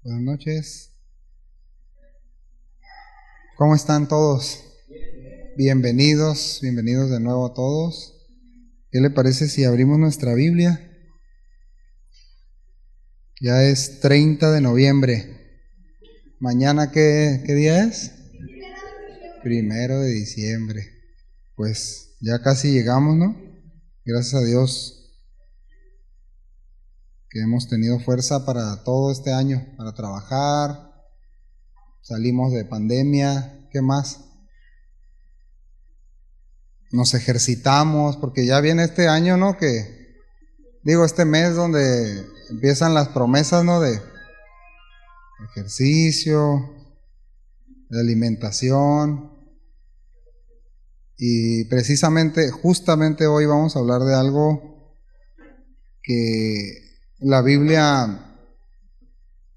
Buenas noches. ¿Cómo están todos? Bienvenidos de nuevo a todos. ¿Qué le parece si abrimos nuestra Biblia? Ya es 30 de noviembre. ¿Mañana qué día es? 1 de diciembre. Pues ya casi llegamos, ¿no? Gracias a Dios que hemos tenido fuerza para todo este año, para trabajar. Salimos de pandemia. ¿Qué más? Nos ejercitamos, porque ya viene este año, ¿no? Este mes donde empiezan las promesas, ¿no? De ejercicio, de alimentación. Y justamente hoy vamos a hablar de algo que la Biblia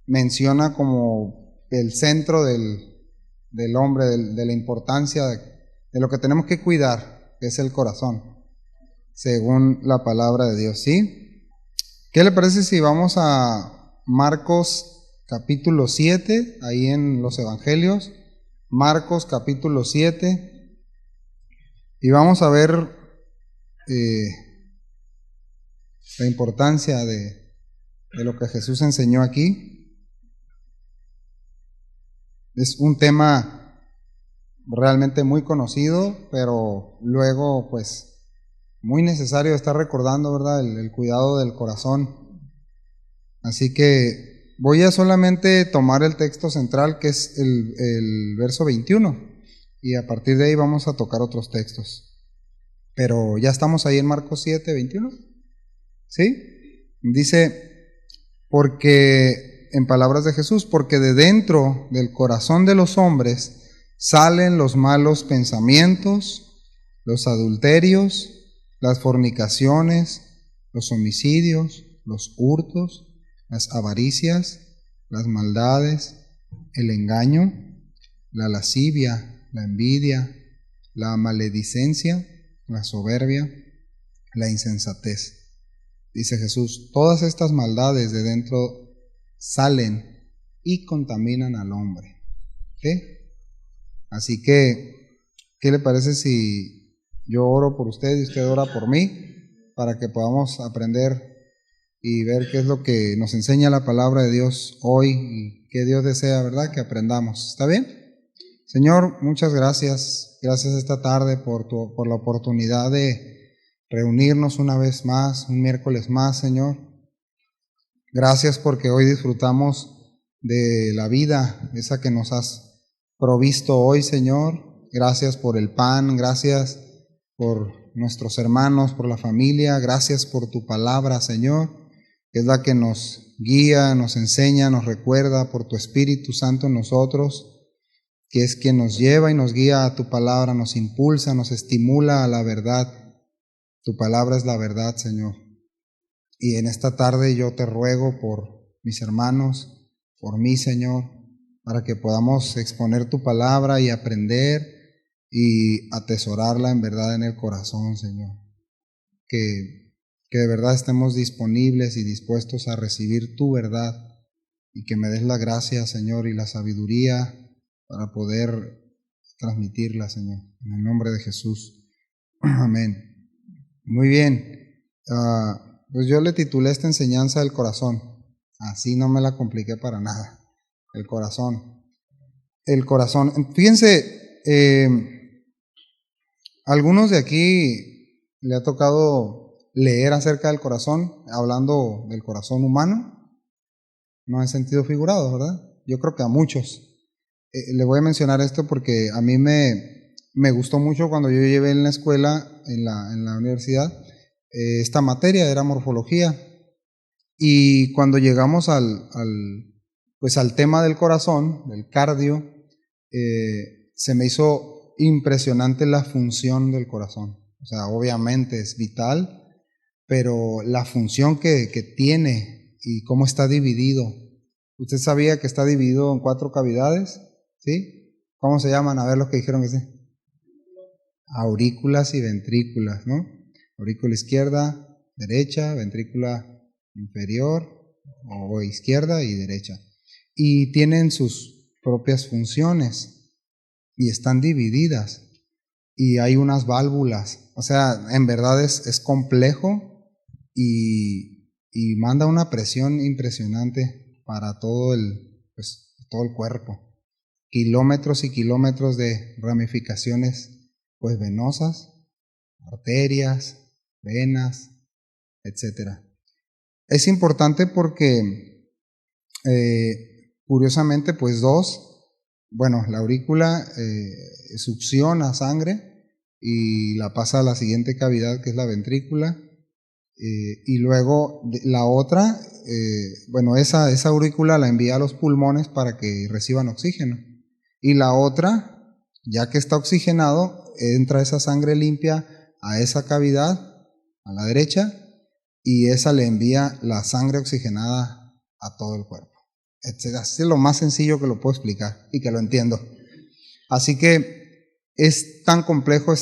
menciona como el centro del hombre, de la importancia de lo que tenemos que cuidar, que es el corazón, según la palabra de Dios, ¿sí? ¿Qué le parece si vamos a Marcos capítulo 7, ahí en los Evangelios? Marcos capítulo 7, y vamos a ver la importancia de lo que Jesús enseñó aquí. Es un tema realmente muy conocido, pero luego pues muy necesario estar recordando, ¿verdad? El cuidado del corazón. Así que voy a solamente tomar el texto central, que es el verso 21, y a partir de ahí vamos a tocar otros textos. Pero ya estamos ahí en Marcos 7, 21. ¿Sí? Dice, porque, en palabras de Jesús, porque de dentro del corazón de los hombres salen los malos pensamientos, los adulterios, las fornicaciones, los homicidios, los hurtos, las avaricias, las maldades, el engaño, la lascivia, la envidia, la maledicencia, la soberbia, la insensatez. Dice Jesús, todas estas maldades de dentro salen y contaminan al hombre. ¿Sí? Así que, ¿qué le parece si yo oro por usted y usted ora por mí, para que podamos aprender y ver qué es lo que nos enseña la palabra de Dios hoy y qué Dios desea, ¿verdad?, que aprendamos? ¿Está bien? Señor, muchas gracias. Gracias esta tarde por la oportunidad de reunirnos una vez más, un miércoles más, Señor. Gracias porque hoy disfrutamos de la vida, esa que nos has provisto hoy, Señor. Gracias por el pan, gracias por nuestros hermanos, por la familia, gracias por tu palabra, Señor, que es la que nos guía, nos enseña, nos recuerda, por tu Espíritu Santo en nosotros, que es quien nos lleva y nos guía a tu palabra, nos impulsa, nos estimula a la verdad. Tu palabra es la verdad, Señor. Y en esta tarde yo te ruego por mis hermanos, por mí, Señor, para que podamos exponer tu palabra y aprender y atesorarla en verdad en el corazón, Señor. Que de verdad estemos disponibles y dispuestos a recibir tu verdad, y que me des la gracia, Señor, y la sabiduría para poder transmitirla, Señor. En el nombre de Jesús. Amén. Muy bien. Pues yo le titulé esta enseñanza El corazón. Así no me la compliqué para nada. El corazón. El corazón. Fíjense, algunos de aquí le ha tocado leer acerca del corazón, hablando del corazón humano, no en sentido figurado, ¿verdad? Yo creo que a muchos. Le voy a mencionar esto porque a mí me gustó mucho cuando yo llevé en la escuela, en la universidad, esta materia era morfología, y cuando llegamos pues al tema del corazón, del cardio, se me hizo impresionante la función del corazón. O sea, obviamente es vital, pero la función que tiene y cómo está dividido. ¿Usted sabía que está dividido en 4 cavidades? ¿Sí? ¿Cómo se llaman? A ver los que dijeron que sí. Aurículas y ventrículas, ¿no? Aurícula izquierda, derecha, ventrícula inferior o izquierda y derecha. y tienen sus propias funciones y están divididas y hay unas válvulas. O sea, en verdad es complejo y manda una presión impresionante para todo todo el cuerpo. Kilómetros y kilómetros de ramificaciones pues venosas, arterias, venas, etcétera. Es importante porque curiosamente pues la aurícula succiona sangre y la pasa a la siguiente cavidad, que es la ventrícula, y luego la otra, esa aurícula la envía a los pulmones para que reciban oxígeno, y la otra, ya que está oxigenado, entra esa sangre limpia a esa cavidad a la derecha, y esa le envía la sangre oxigenada a todo el cuerpo. Así es lo más sencillo que lo puedo explicar y que lo entiendo. Así que es tan complejo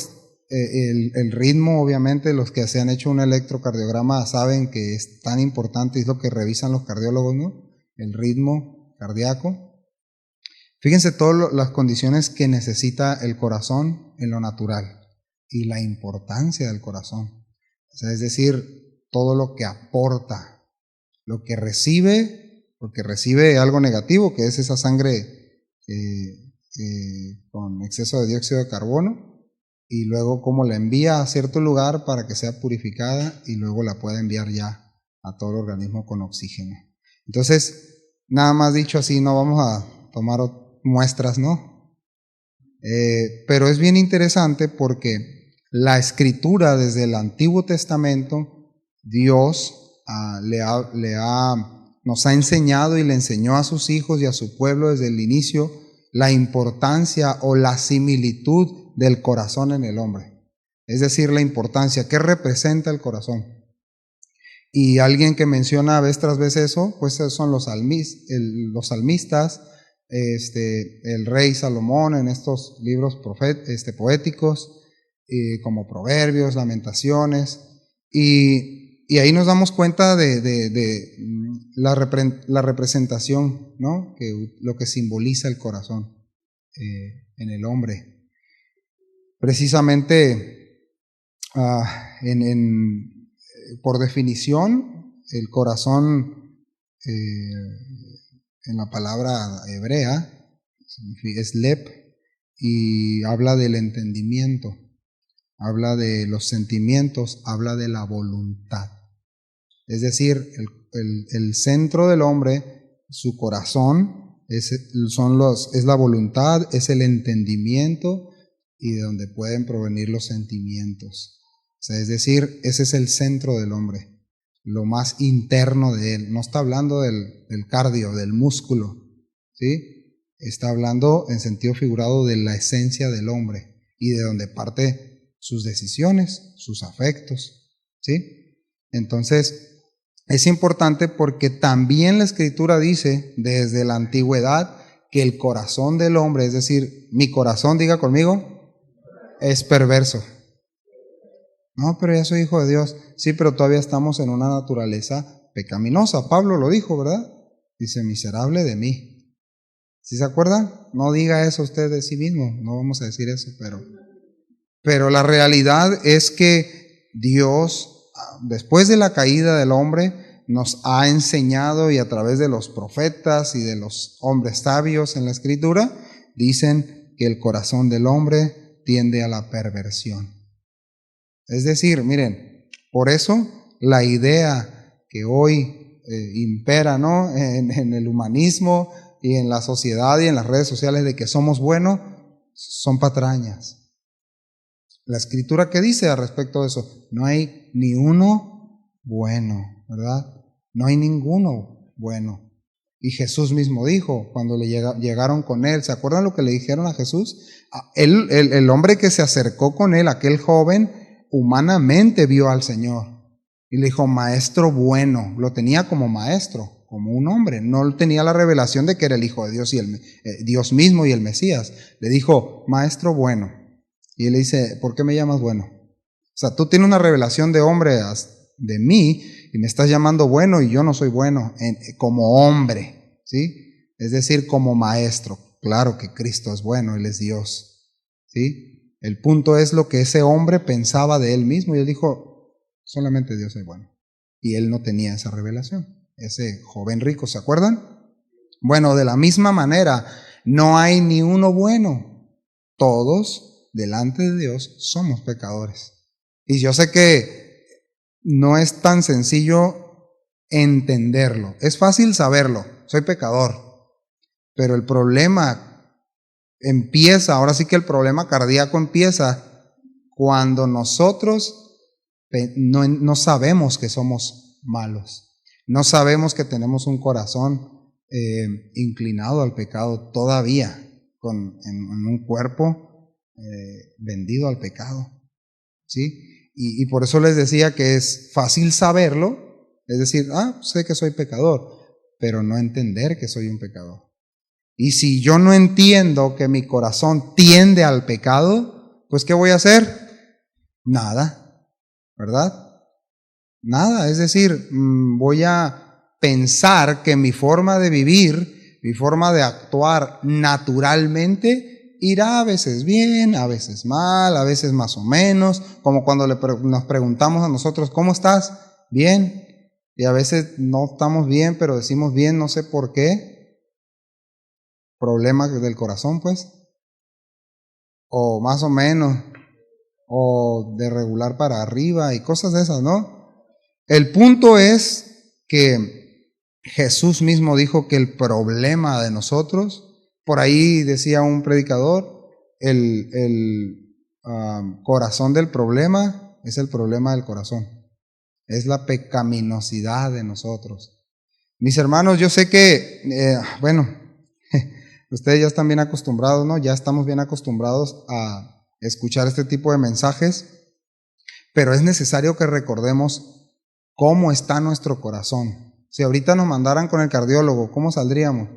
el ritmo. Obviamente los que se han hecho un electrocardiograma saben que es tan importante, es lo que revisan los cardiólogos, ¿no? El ritmo cardíaco. Fíjense todas las condiciones que necesita el corazón en lo natural y la importancia del corazón. O sea, es decir, todo lo que aporta, lo que recibe, porque recibe algo negativo, que es esa sangre con exceso de dióxido de carbono, y luego cómo la envía a cierto lugar para que sea purificada y luego la pueda enviar ya a todo el organismo con oxígeno. Entonces, nada más dicho así, no vamos a tomar muestras, ¿no? Pero es bien interesante porque la escritura desde el Antiguo Testamento, Dios nos ha enseñado y le enseñó a sus hijos y a su pueblo desde el inicio la importancia o la similitud del corazón en el hombre. Es decir, la importancia, ¿qué representa el corazón? Y alguien que menciona vez tras vez eso, pues son los salmistas, el rey Salomón en estos libros poéticos, como Proverbios, Lamentaciones, y ahí nos damos cuenta de la representación, ¿no? Lo que simboliza el corazón en el hombre. Precisamente, por definición, el corazón en la palabra hebrea es lep y habla del entendimiento, habla de los sentimientos, habla de la voluntad. Es decir, el centro del hombre, su corazón, es la voluntad, es el entendimiento y de donde pueden provenir los sentimientos. O sea, es decir, ese es el centro del hombre, lo más interno de él. No está hablando del cardio, del músculo, ¿sí? Está hablando en sentido figurado de la esencia del hombre y de donde parte sus decisiones, sus afectos, ¿sí? Entonces, es importante porque también la Escritura dice desde la antigüedad que el corazón del hombre, es decir, mi corazón, diga conmigo, es perverso. No, pero ya soy hijo de Dios. Sí, pero todavía estamos en una naturaleza pecaminosa. Pablo lo dijo, ¿verdad? Dice, miserable de mí. ¿Sí se acuerdan? No diga eso usted de sí mismo, no vamos a decir eso, pero la realidad es que Dios, después de la caída del hombre, nos ha enseñado, y a través de los profetas y de los hombres sabios en la Escritura, dicen que el corazón del hombre tiende a la perversión. Es decir, miren, por eso la idea que hoy impera, ¿no? en el humanismo y en la sociedad y en las redes sociales de que somos buenos, son patrañas. La Escritura, ¿qué dice al respecto de eso? No hay ni uno bueno, ¿verdad? No hay ninguno bueno. Y Jesús mismo dijo, cuando le llegaron con él, ¿se acuerdan lo que le dijeron a Jesús? El hombre que se acercó con él, aquel joven, humanamente vio al Señor. Y le dijo, maestro bueno, lo tenía como maestro, como un hombre. No tenía la revelación de que era el Hijo de Dios y Dios mismo y el Mesías. Le dijo, maestro bueno. Y él le dice, ¿por qué me llamas bueno? O sea, tú tienes una revelación de hombre de mí y me estás llamando bueno y yo no soy bueno como hombre, ¿sí? es decir, como maestro. Claro que Cristo es bueno, Él es Dios, ¿sí? El punto es lo que ese hombre pensaba de él mismo, y él dijo, solamente Dios es bueno. Y él no tenía esa revelación, ese joven rico, ¿se acuerdan? Bueno, de la misma manera, no hay ni uno bueno. Todos, delante de Dios, somos pecadores. Y yo sé que no es tan sencillo entenderlo. Es fácil saberlo, soy pecador. Pero el problema empieza, ahora sí que el problema cardíaco empieza cuando nosotros no sabemos que somos malos. No sabemos que tenemos un corazón inclinado al pecado todavía, en un cuerpo vendido al pecado, ¿sí? Y por eso les decía que es fácil saberlo, es decir, sé que soy pecador, pero no entender que soy un pecador. Y si yo no entiendo que mi corazón tiende al pecado, pues ¿qué voy a hacer? Nada, ¿verdad? Nada, es decir, voy a pensar que mi forma de vivir, mi forma de actuar naturalmente irá a veces bien, a veces mal, a veces más o menos, como cuando nos preguntamos a nosotros, ¿cómo estás? Bien. Y a veces no estamos bien, pero decimos bien, no sé por qué. Problemas del corazón, pues. O más o menos. O de regular para arriba y cosas de esas, ¿no? El punto es que Jesús mismo dijo que el problema de nosotros, por ahí decía un predicador, el corazón del problema es el problema del corazón, es la pecaminosidad de nosotros. Mis hermanos, yo sé que, bueno, ustedes ya están bien acostumbrados, ¿no? Ya estamos bien acostumbrados a escuchar este tipo de mensajes, pero es necesario que recordemos cómo está nuestro corazón. Si ahorita nos mandaran con el cardiólogo, ¿cómo saldríamos?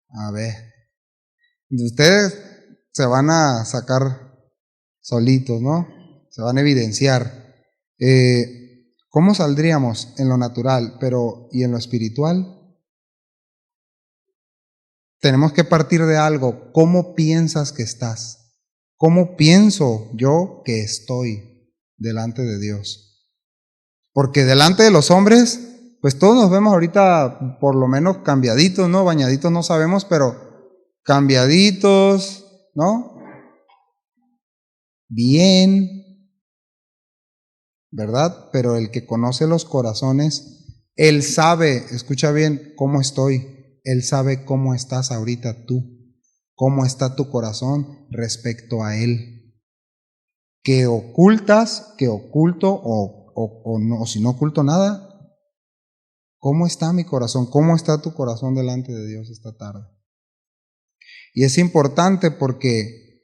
A ver, ustedes se van a sacar solitos, ¿no? Se van a evidenciar. ¿Cómo saldríamos en lo natural, pero y en lo espiritual? Tenemos que partir de algo. ¿Cómo piensas que estás? ¿Cómo pienso yo que estoy delante de Dios? Porque delante de los hombres, pues todos nos vemos ahorita por lo menos cambiaditos, ¿no? Bañaditos no sabemos, pero cambiaditos, ¿no? Bien, ¿verdad? Pero el que conoce los corazones, él sabe, escucha bien, cómo estoy. Él sabe cómo estás ahorita tú, cómo está tu corazón respecto a él. ¿Qué ocultas, qué oculto o no, o si no oculto nada? ¿Cómo está mi corazón? ¿Cómo está tu corazón delante de Dios esta tarde? Y es importante porque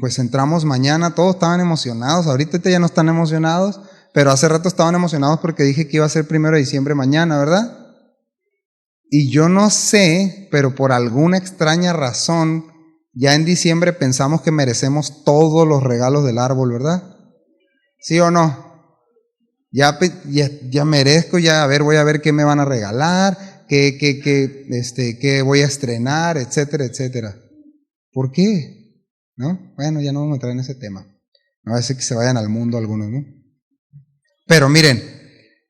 pues entramos mañana, todos estaban emocionados, ahorita ya no están emocionados, pero hace rato estaban emocionados porque dije que iba a ser 1 de diciembre mañana, ¿verdad? Y yo no sé, pero por alguna extraña razón, ya en diciembre pensamos que merecemos todos los regalos del árbol, ¿verdad? ¿Sí o no? Ya merezco, ya voy a ver qué me van a regalar, qué voy a estrenar, etcétera, etcétera. ¿Por qué? ¿No? Bueno, ya no vamos a entrar en ese tema. No va a ser que se vayan al mundo algunos, ¿no? Pero miren,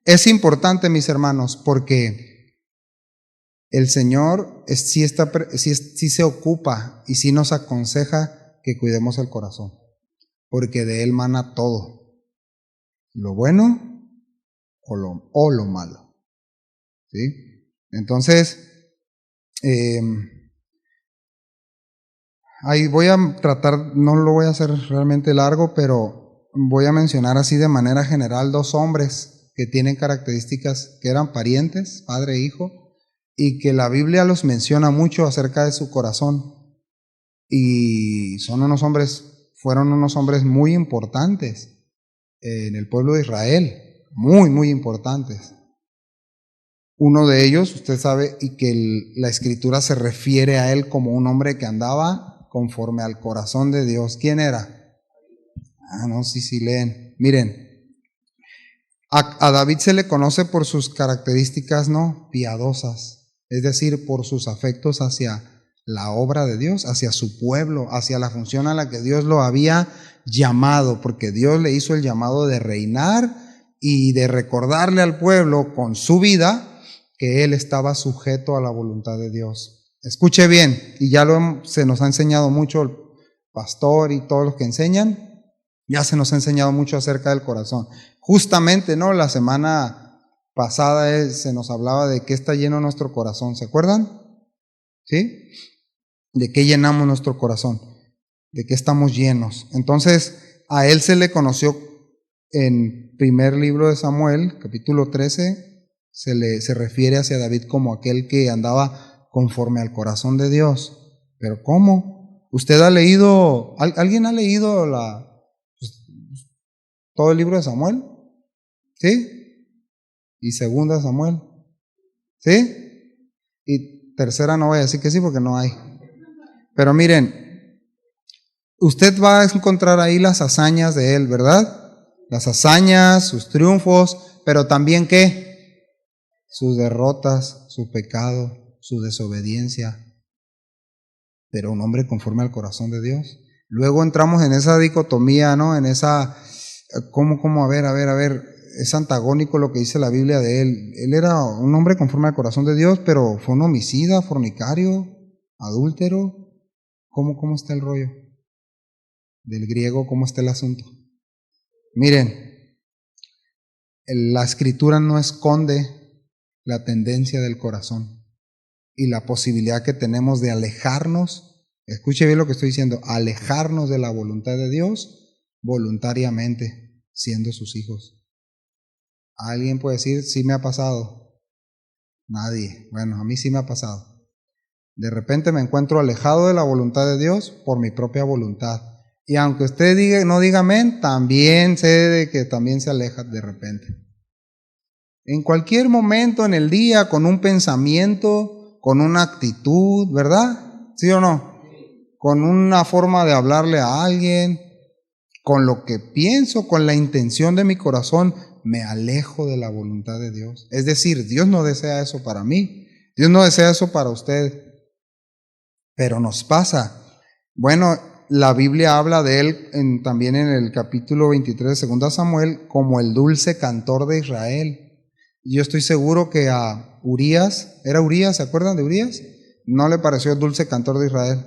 es importante, mis hermanos, porque el Señor sí se ocupa y sí nos aconseja que cuidemos el corazón, porque de Él mana todo, lo bueno o lo malo, ¿sí? Entonces, ahí voy a tratar, no lo voy a hacer realmente largo, pero voy a mencionar así de manera general 2 hombres que tienen características que eran parientes, padre e hijo, y que la Biblia los menciona mucho acerca de su corazón. Y fueron unos hombres muy importantes en el pueblo de Israel, muy, muy importantes. Uno de ellos, usted sabe, y que la Escritura se refiere a él como un hombre que andaba conforme al corazón de Dios. ¿Quién era? No, sí leen. Miren, A David se le conoce por sus características, ¿no?, piadosas, es decir, por sus afectos hacia la obra de Dios, hacia su pueblo, hacia la función a la que Dios lo había llamado, porque Dios le hizo el llamado de reinar y de recordarle al pueblo con su vida que él estaba sujeto a la voluntad de Dios. Escuche bien, y ya se nos ha enseñado mucho el pastor y todos los que enseñan, ya se nos ha enseñado mucho acerca del corazón. Justamente, ¿no?, la semana pasada se nos hablaba de qué está lleno nuestro corazón, ¿se acuerdan? ¿Sí? ¿De qué llenamos nuestro corazón? ¿De qué estamos llenos? Entonces, a él se le conoció en primer libro de Samuel, capítulo 13, se refiere hacia David como aquel que andaba conforme al corazón de Dios. ¿Pero cómo? ¿Usted ha leído, alguien ha leído todo el libro de Samuel? ¿Sí? ¿Y segunda de Samuel? ¿Sí? Y tercera no voy a decir que sí porque no hay. Pero miren, usted va a encontrar ahí las hazañas de él, ¿verdad? Las hazañas, sus triunfos, pero también ¿qué? Sus derrotas, su pecado, su desobediencia. Pero un hombre conforme al corazón de Dios. Luego entramos en esa dicotomía, ¿no? En esa, ¿cómo? A ver, es antagónico lo que dice la Biblia de él. Él era un hombre conforme al corazón de Dios, pero fue un homicida, fornicario, adúltero. ¿Cómo está el rollo? Del griego, ¿cómo está el asunto? Miren, la escritura no esconde la tendencia del corazón y la posibilidad que tenemos de alejarnos, escuche bien lo que estoy diciendo, alejarnos de la voluntad de Dios voluntariamente, siendo sus hijos. ¿Alguien puede decir, sí me ha pasado? Nadie. Bueno, a mí sí me ha pasado. De repente me encuentro alejado de la voluntad de Dios por mi propia voluntad. Y aunque usted no diga amén, también sé de que también se aleja de repente. En cualquier momento en el día, con un pensamiento, con una actitud, ¿verdad? ¿Sí o no? Con una forma de hablarle a alguien, con lo que pienso, con la intención de mi corazón, me alejo de la voluntad de Dios. Es decir, Dios no desea eso para mí, Dios no desea eso para usted, pero nos pasa. Bueno, la Biblia habla de él también en el capítulo 23 de 2 Samuel como el dulce cantor de Israel. Yo estoy seguro que a Urías, ¿era Urías? ¿Se acuerdan de Urías? No le pareció el dulce cantor de Israel,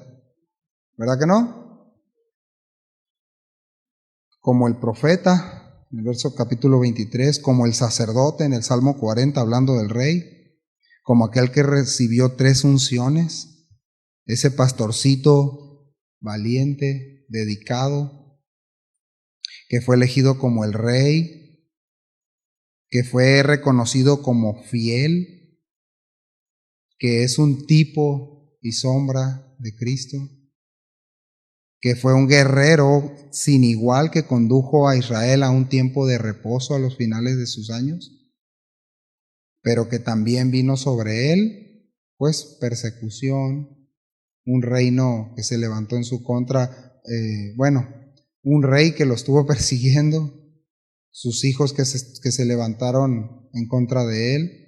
¿verdad que no? Como el profeta, en el verso capítulo 23, como el sacerdote en el Salmo 40 hablando del rey, como aquel que recibió 3 unciones, ese pastorcito valiente, dedicado, que fue elegido como el rey, que fue reconocido como fiel, que es un tipo y sombra de Cristo, que fue un guerrero sin igual que condujo a Israel a un tiempo de reposo a los finales de sus años, pero que también vino sobre él, pues, persecución, un reino que se levantó en su contra, un rey que lo estuvo persiguiendo, sus hijos que se levantaron en contra de él,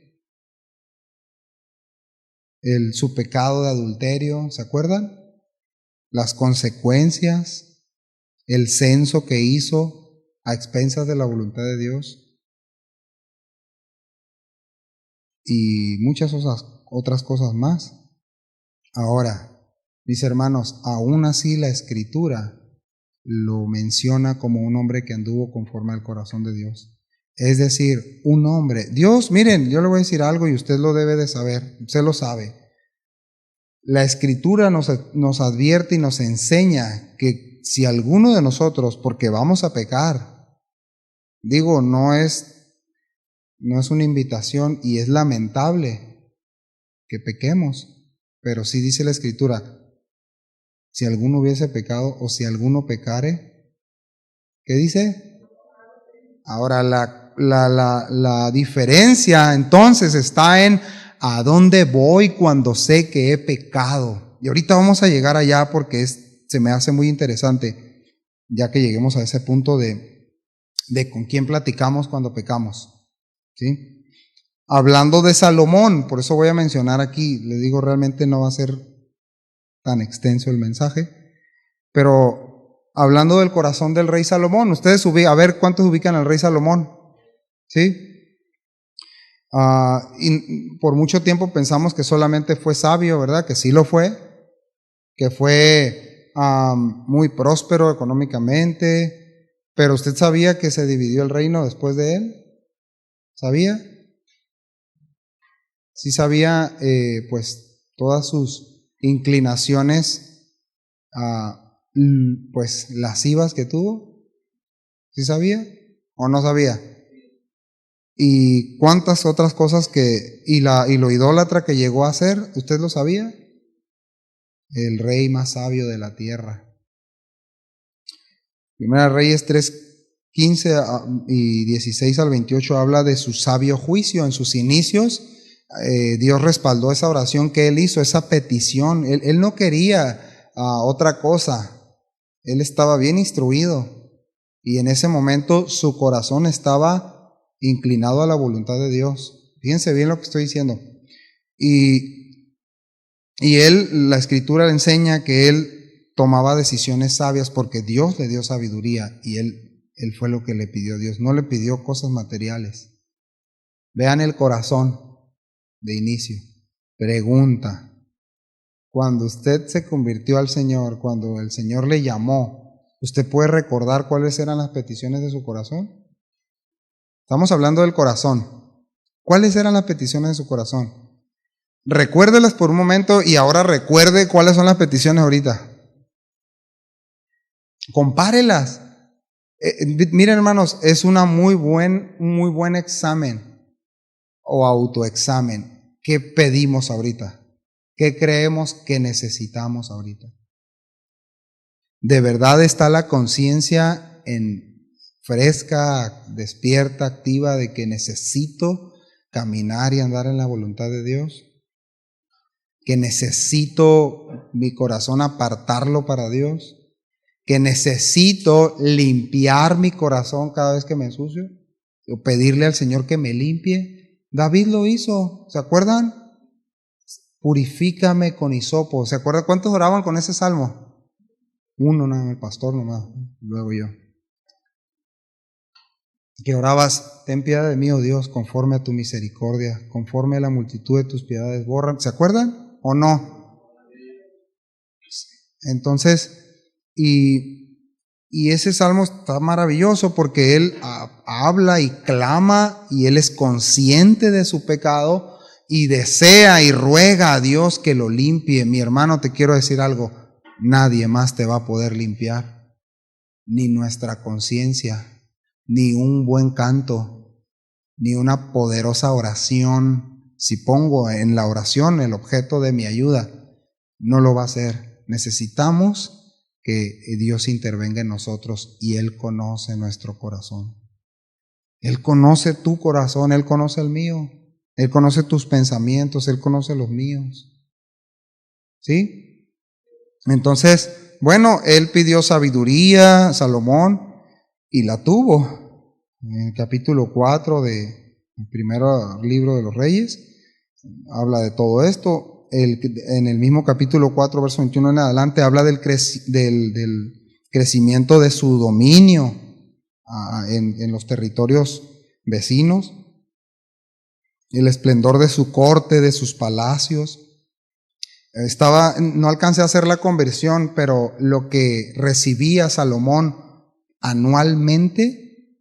su pecado de adulterio, ¿se acuerdan? Las consecuencias, el censo que hizo a expensas de la voluntad de Dios y muchas otras cosas más. Ahora, mis hermanos, aún así la Escritura lo menciona como un hombre que anduvo conforme al corazón de Dios. Es decir, un hombre. Dios, miren, yo le voy a decir algo y usted lo debe de saber, usted lo sabe. La Escritura nos advierte y nos enseña que si alguno de nosotros, porque vamos a pecar, digo, no es una invitación y es lamentable que pequemos, pero sí dice la Escritura, si alguno hubiese pecado o si alguno pecare, ¿qué dice? Ahora la diferencia entonces está en a dónde voy cuando sé que he pecado. Y ahorita vamos a llegar allá porque se me hace muy interesante, ya que lleguemos a ese punto de de con quién platicamos cuando pecamos, ¿sí? Hablando de Salomón, por eso voy a mencionar aquí, le digo, realmente no va a ser tan extenso el mensaje, pero hablando del corazón del rey Salomón, ustedes a ver cuántos ubican al rey Salomón, ¿sí? Y por mucho tiempo pensamos que solamente fue sabio, ¿verdad? Que sí lo fue, que fue muy próspero económicamente, pero usted sabía que se dividió el reino después de él, ¿sabía? Sí sabía, pues, todas sus inclinaciones, pues, lascivas que tuvo, ¿sí sabía o no sabía? Y cuántas otras cosas y lo idólatra que llegó a ser, ¿usted lo sabía? El rey más sabio de la tierra. Primera Reyes 3:15 y 16 al 28 habla de su sabio juicio. En sus inicios, Dios respaldó esa oración que él hizo, esa petición. Él no quería otra cosa. Él estaba bien instruido. Y en ese momento su corazón estaba inclinado a la voluntad de Dios. Fíjense bien lo que estoy diciendo. Y él, la escritura le enseña que él tomaba decisiones sabias porque Dios le dio sabiduría y él fue lo que le pidió a Dios. No le pidió cosas materiales. Vean el corazón de inicio. Pregunta. Cuando usted se convirtió al Señor, cuando el Señor le llamó, ¿usted puede recordar cuáles eran las peticiones de su corazón? Estamos hablando del corazón. ¿Cuáles eran las peticiones de su corazón? Recuérdelas por un momento y ahora recuerde cuáles son las peticiones ahorita. Compárelas. Miren, hermanos, es un muy buen examen o autoexamen. ¿Qué pedimos ahorita? ¿Qué creemos que necesitamos ahorita? ¿De verdad está la conciencia fresca, despierta, activa de que necesito caminar y andar en la voluntad de Dios? ¿Que necesito mi corazón apartarlo para Dios? ¿Que necesito limpiar mi corazón cada vez que me ensucio? ¿O pedirle al Señor que me limpie? David lo hizo, ¿se acuerdan? Purifícame con hisopo. ¿Se acuerdan cuántos oraban con ese salmo? Uno, nada, el pastor nomás, luego yo. Que orabas, ten piedad de mí, oh Dios, conforme a tu misericordia, conforme a la multitud de tus piedades, borran. ¿Se acuerdan o no? Entonces, y ese salmo está maravilloso porque él habla y clama y él es consciente de su pecado y desea y ruega a Dios que lo limpie. Mi hermano, te quiero decir algo, nadie más te va a poder limpiar, ni nuestra conciencia, ni un buen canto, ni una poderosa oración. Si pongo en la oración el objeto de mi ayuda, no lo va a hacer. Necesitamos que Dios intervenga en nosotros y Él conoce nuestro corazón. Él conoce tu corazón, Él conoce el mío, Él conoce tus pensamientos, Él conoce los míos. ¿Sí? Entonces, bueno, Él pidió sabiduría, Salomón, y la tuvo. En el capítulo 4 del primer libro de los Reyes, habla de todo esto. En el mismo capítulo 4, verso 21 en adelante, habla del crecimiento de su dominio en los territorios vecinos, el esplendor de su corte, de sus palacios. No alcancé a hacer la conversión, pero lo que recibía Salomón anualmente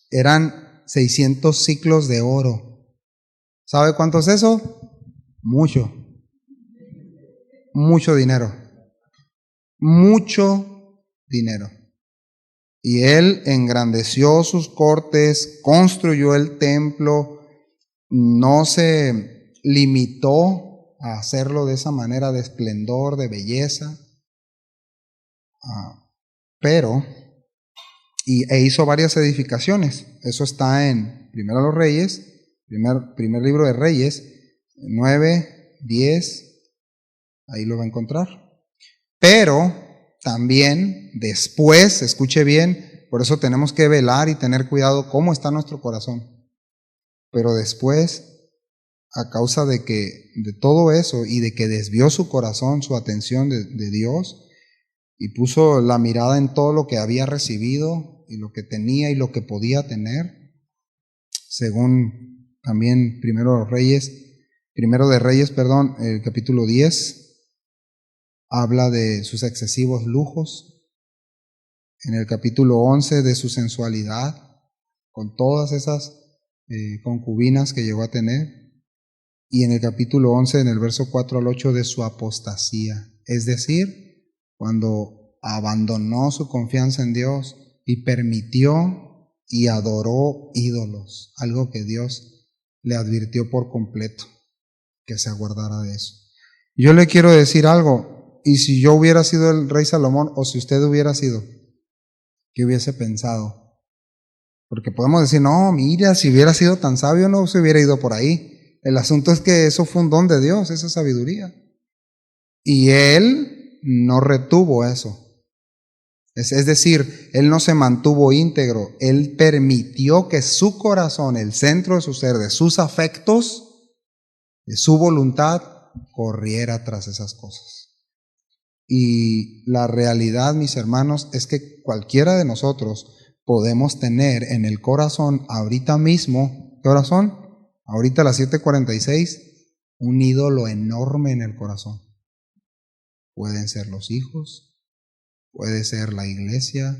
eran 600 siclos de oro. ¿Sabe cuánto es eso? Mucho dinero, mucho dinero. Y él engrandeció sus cortes, construyó el templo, no se limitó a hacerlo de esa manera de esplendor, de belleza, pero hizo varias edificaciones. Eso está en Primero los Reyes, primer libro de Reyes, 9, 10, ahí lo va a encontrar. Pero también después, escuche bien, por eso tenemos que velar y tener cuidado cómo está nuestro corazón. Pero después, a causa de todo eso y de que desvió su corazón, su atención de Dios, y puso la mirada en todo lo que había recibido y lo que tenía y lo que podía tener, según también Primero de Reyes, el capítulo 10, habla de sus excesivos lujos. En el capítulo 11 de su sensualidad, con todas esas concubinas que llegó a tener. Y en el capítulo 11, en el verso 4 al 8, de su apostasía. Es decir, cuando abandonó su confianza en Dios y permitió y adoró ídolos, algo que Dios le advirtió por completo, que se aguardara de eso. Yo le quiero decir algo, y si yo hubiera sido el rey Salomón, o si usted hubiera sido, ¿qué hubiese pensado? Porque podemos decir, no, mira, si hubiera sido tan sabio no se hubiera ido por ahí. El asunto es que eso fue un don de Dios, esa sabiduría. Y él no retuvo eso. Es decir, él no se mantuvo íntegro, él permitió que su corazón, el centro de su ser, de sus afectos, de su voluntad, corriera tras esas cosas. Y la realidad, mis hermanos, es que cualquiera de nosotros podemos tener en el corazón ahorita mismo, ¿qué horas son? Ahorita a las 7:46, un ídolo enorme en el corazón. Pueden ser los hijos, puede ser la iglesia,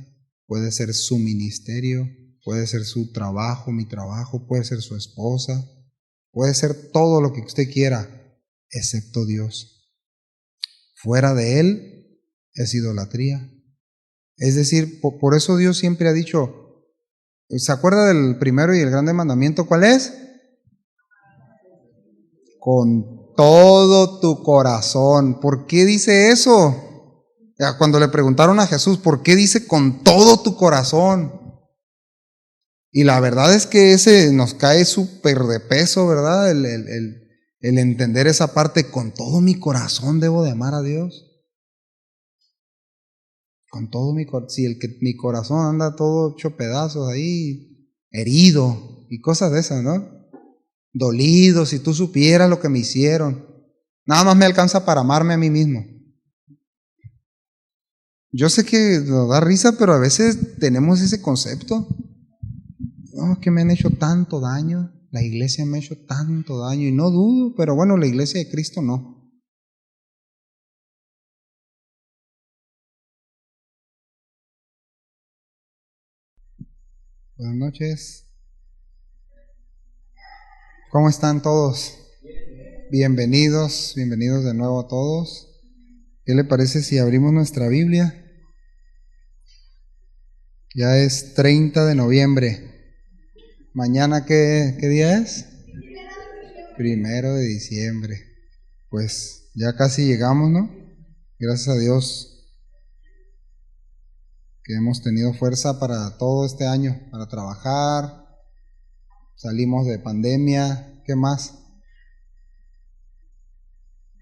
puede ser su ministerio, puede ser su trabajo, mi trabajo, puede ser su esposa, puede ser todo lo que usted quiera, excepto Dios. Fuera de Él es idolatría. Es decir, por eso Dios siempre ha dicho, ¿se acuerda del primero y el grande mandamiento? ¿Cuál es? Con todo tu corazón. ¿Por qué dice eso? Cuando le preguntaron a Jesús, ¿por qué dice con todo tu corazón? Y la verdad es que ese nos cae súper de peso, ¿verdad? El entender esa parte, con todo mi corazón debo de amar a Dios. Con todo mi corazón. Si mi corazón anda todo hecho pedazos ahí, herido y cosas de esas, ¿no? Dolido, si tú supieras lo que me hicieron. Nada más me alcanza para amarme a mí mismo. Yo sé que nos da risa, pero a veces tenemos ese concepto. No, es que me han hecho tanto daño, la iglesia me ha hecho tanto daño, y no dudo, pero bueno, la iglesia de Cristo no. Buenas noches. ¿Cómo están todos? Bienvenidos de nuevo a todos. ¿Qué le parece si abrimos nuestra Biblia? Ya es 30 de noviembre. ¿Mañana qué día es? 1 de diciembre. Pues ya casi llegamos, ¿no? Gracias a Dios que hemos tenido fuerza para todo este año, para trabajar. Salimos de pandemia. ¿Qué más?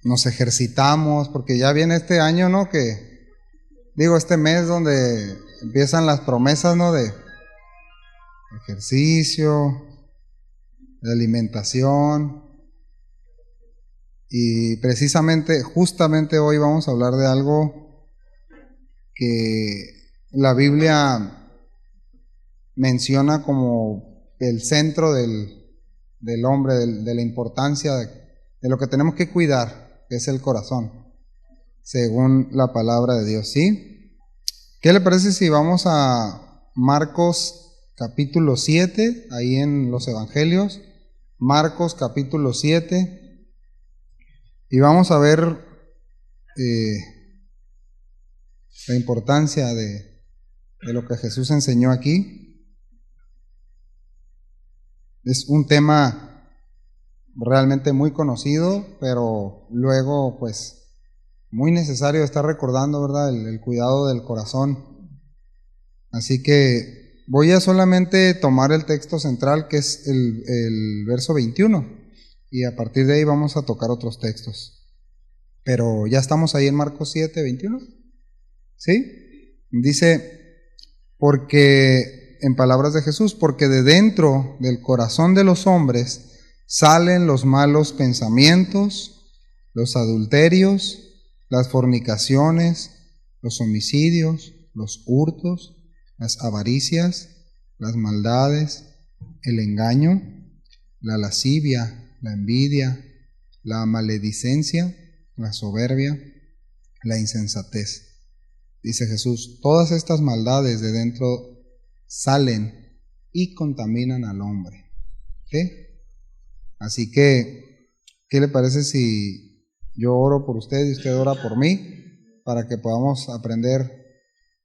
Nos ejercitamos, porque ya viene este año, ¿no? Este mes donde empiezan las promesas, ¿no? De ejercicio, de alimentación. Y justamente hoy vamos a hablar de algo que la Biblia menciona como el centro del hombre, de la importancia de lo que tenemos que cuidar, que es el corazón, según la palabra de Dios, ¿sí? ¿Qué le parece si vamos a Marcos capítulo 7, ahí en los Evangelios? Marcos capítulo 7, y vamos a ver la importancia de lo que Jesús enseñó aquí. Es un tema realmente muy conocido, pero luego pues muy necesario estar recordando, ¿verdad? El cuidado del corazón. Así que voy a solamente tomar el texto central, que es el verso 21, y a partir de ahí vamos a tocar otros textos. Pero ya estamos ahí en Marcos 7, 21. ¿Sí? Dice: Porque, en palabras de Jesús, porque de dentro del corazón de los hombres salen los malos pensamientos, los adulterios, las fornicaciones, los homicidios, los hurtos, las avaricias, las maldades, el engaño, la lascivia, la envidia, la maledicencia, la soberbia, la insensatez. Dice Jesús, todas estas maldades de dentro salen y contaminan al hombre. ¿Sí? Así que, ¿qué le parece si yo oro por usted y usted ora por mí para que podamos aprender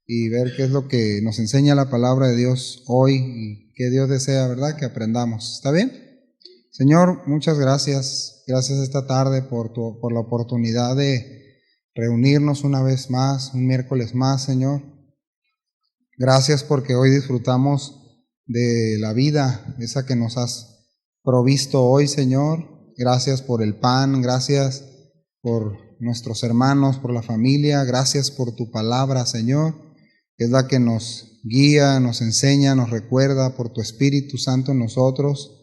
y ver qué es lo que nos enseña la palabra de Dios hoy y qué Dios desea, ¿verdad?, que aprendamos. ¿Está bien? Señor, muchas gracias. Gracias esta tarde por la oportunidad de reunirnos una vez más, un miércoles más, Señor. Gracias porque hoy disfrutamos de la vida, esa que nos has provisto hoy, Señor. Gracias por el pan, gracias por nuestros hermanos, por la familia. Gracias por tu palabra, Señor, que es la que nos guía, nos enseña, nos recuerda, por tu Espíritu Santo en nosotros,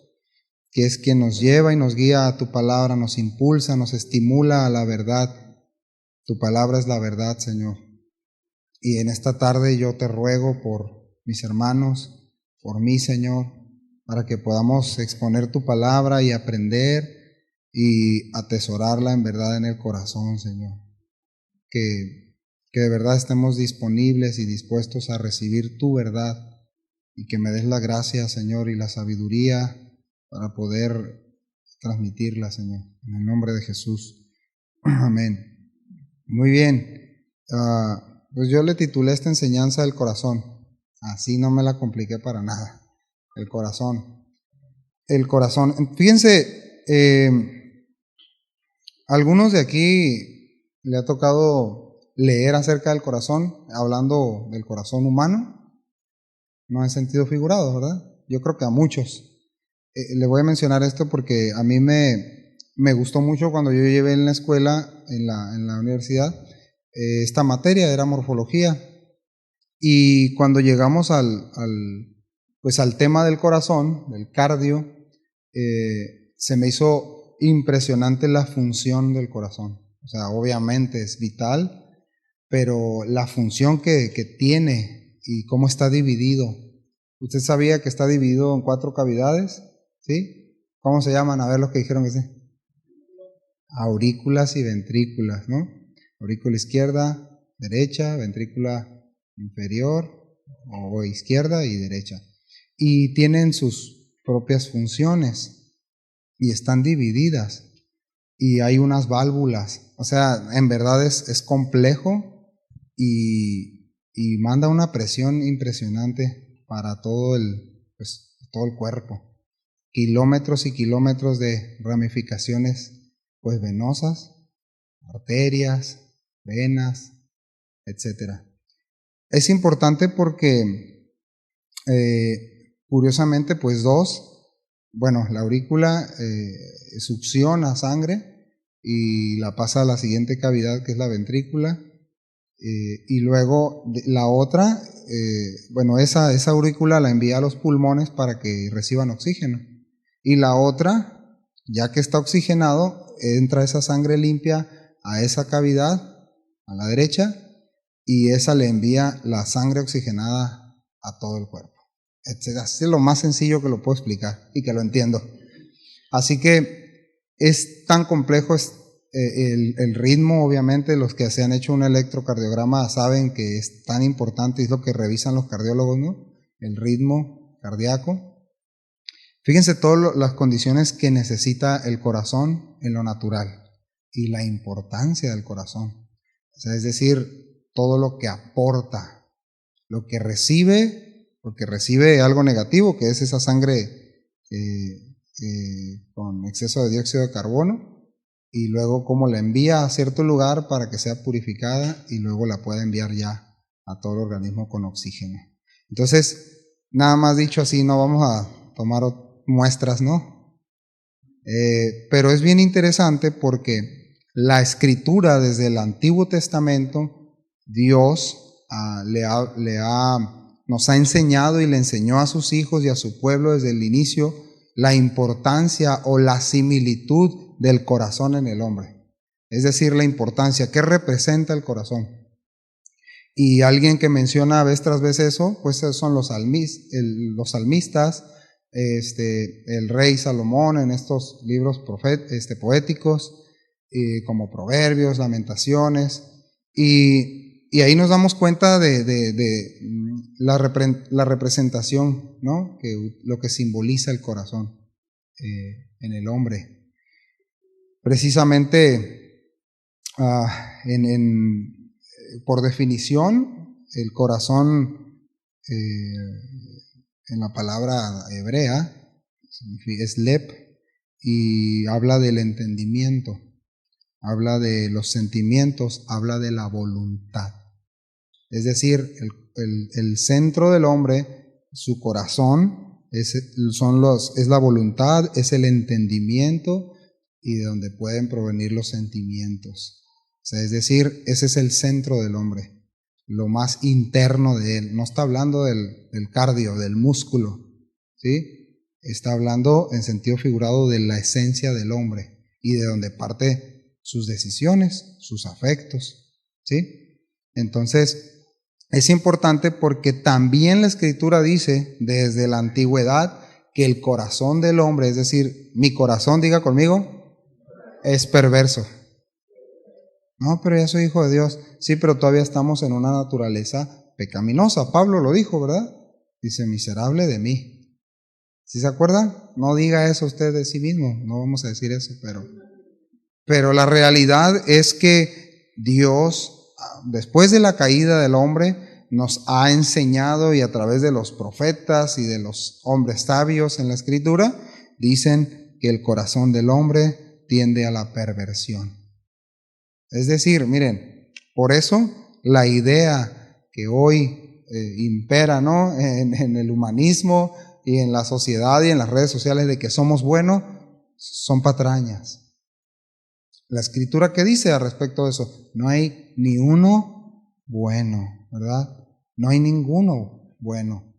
que es quien nos lleva y nos guía a tu palabra, nos impulsa, nos estimula a la verdad. Tu palabra es la verdad, Señor. Y en esta tarde yo te ruego por mis hermanos, por mí, Señor, para que podamos exponer tu palabra y aprender y atesorarla en verdad en el corazón, Señor. Que de verdad estemos disponibles y dispuestos a recibir tu verdad y que me des la gracia, Señor, y la sabiduría para poder transmitirla, Señor. En el nombre de Jesús. Amén. Muy bien. Pues yo le titulé esta enseñanza El corazón. Así no me la compliqué para nada. El corazón. El corazón. Fíjense, algunos de aquí le ha tocado leer acerca del corazón, hablando del corazón humano, no en sentido figurado, ¿verdad? Yo creo que a muchos. Le voy a mencionar esto porque a mí me gustó mucho cuando yo llevé en la escuela, en la universidad, esta materia era morfología. Y cuando llegamos al tema del corazón, del cardio, se me hizo impresionante la función del corazón. O sea, obviamente es vital, pero la función que tiene y cómo está dividido. ¿Usted sabía que está dividido en 4 cavidades? ¿Sí? ¿Cómo se llaman? A ver los que dijeron que sí. Aurículas y ventrículas, ¿no? Aurícula izquierda, derecha, ventrícula inferior o izquierda y derecha. Y tienen sus propias funciones y están divididas. Y hay unas válvulas. O sea, en verdad es complejo y manda una presión impresionante para todo el cuerpo. Kilómetros y kilómetros de ramificaciones pues venosas, arterias, venas, etc. Es importante porque curiosamente pues la aurícula succiona sangre y la pasa a la siguiente cavidad, que es la ventrícula, y luego la otra, esa aurícula la envía a los pulmones para que reciban oxígeno, y la otra, ya que está oxigenado, entra esa sangre limpia a esa cavidad, a la derecha, y esa le envía la sangre oxigenada a todo el cuerpo. Así es lo más sencillo que lo puedo explicar y que lo entiendo. Así que es tan complejo el ritmo, obviamente. Los que se han hecho un electrocardiograma saben que es tan importante, es lo que revisan los cardiólogos, ¿no? El ritmo cardíaco. Fíjense todas las condiciones que necesita el corazón en lo natural y la importancia del corazón. O sea, es decir, todo lo que aporta, lo que recibe, porque recibe algo negativo, que es esa sangre con exceso de dióxido de carbono, y luego cómo la envía a cierto lugar para que sea purificada y luego la pueda enviar ya a todo el organismo con oxígeno. Entonces, nada más dicho así, no vamos a tomar muestras, ¿no? Pero es bien interesante porque la escritura desde el Antiguo Testamento, Dios le ha nos ha enseñado y le enseñó a sus hijos y a su pueblo desde el inicio la importancia o la similitud del corazón en el hombre. Es decir, la importancia, ¿qué representa el corazón? Y alguien que menciona vez tras vez eso, pues son los salmistas, el rey Salomón en estos libros poéticos, como Proverbios, Lamentaciones, y ahí nos damos cuenta de la representación, ¿no? Lo que simboliza el corazón en el hombre. Precisamente, por definición, el corazón en la palabra hebrea es lep y habla del entendimiento, habla de los sentimientos, habla de la voluntad. Es decir, el centro del hombre, su corazón, es la voluntad, es el entendimiento y de donde pueden provenir los sentimientos. O sea, es decir, ese es el centro del hombre, lo más interno de él. No está hablando del cardio, del músculo, ¿sí? Está hablando en sentido figurado de la esencia del hombre y de donde parte sus decisiones, sus afectos, ¿sí? Entonces, es importante porque también la Escritura dice desde la antigüedad que el corazón del hombre, es decir, mi corazón, diga conmigo, es perverso. No, pero ya soy hijo de Dios. Sí, pero todavía estamos en una naturaleza pecaminosa. Pablo lo dijo, ¿verdad? Dice, miserable de mí. ¿Sí se acuerdan? No diga eso usted de sí mismo, no vamos a decir eso, pero la realidad es que Dios, después de la caída del hombre, nos ha enseñado, y a través de los profetas y de los hombres sabios en la Escritura, dicen que el corazón del hombre tiende a la perversión. Es decir, miren, por eso la idea que hoy impera, ¿no? en el humanismo y en la sociedad y en las redes sociales de que somos buenos, son patrañas. La Escritura, ¿qué dice al respecto de eso? No hay ni uno bueno, ¿verdad? No hay ninguno bueno.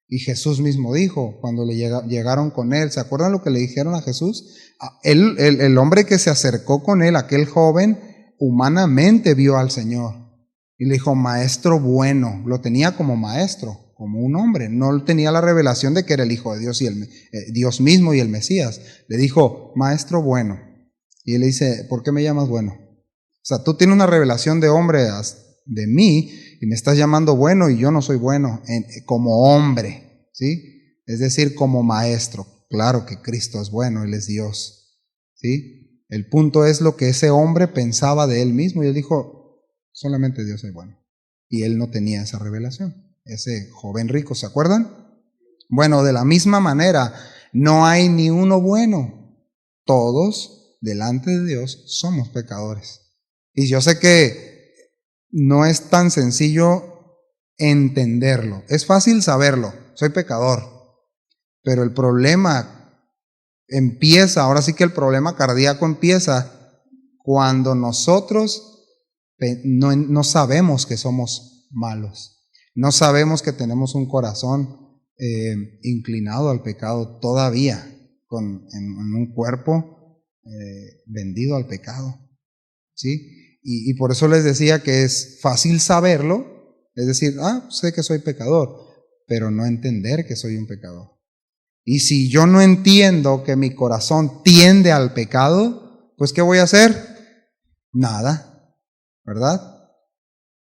Y Jesús mismo dijo, cuando le llegaron con él, ¿se acuerdan lo que le dijeron a Jesús? El hombre que se acercó con él, aquel joven, humanamente vio al Señor. Y le dijo, maestro bueno, lo tenía como maestro, como un hombre. No tenía la revelación de que era el Hijo de Dios y Dios mismo y el Mesías. Le dijo, maestro bueno. Y él le dice, ¿por qué me llamas bueno? O sea, tú tienes una revelación de hombre de mí y me estás llamando bueno y yo no soy bueno como hombre, ¿sí? Es decir, como maestro. Claro que Cristo es bueno, Él es Dios, ¿sí? El punto es lo que ese hombre pensaba de él mismo y él dijo, solamente Dios es bueno. Y él no tenía esa revelación, ese joven rico, ¿se acuerdan? Bueno, de la misma manera, no hay ni uno bueno. Todos, delante de Dios, somos pecadores. Y yo sé que no es tan sencillo entenderlo. Es fácil saberlo, soy pecador. Pero el problema empieza, ahora sí que el problema cardíaco empieza cuando nosotros no sabemos que somos malos. No sabemos que tenemos un corazón inclinado al pecado todavía, en un cuerpo vendido al pecado, ¿sí? Y por eso les decía que es fácil saberlo, es decir, sé que soy pecador, pero no entender que soy un pecador. Y si yo no entiendo que mi corazón tiende al pecado, pues ¿qué voy a hacer? Nada, ¿verdad?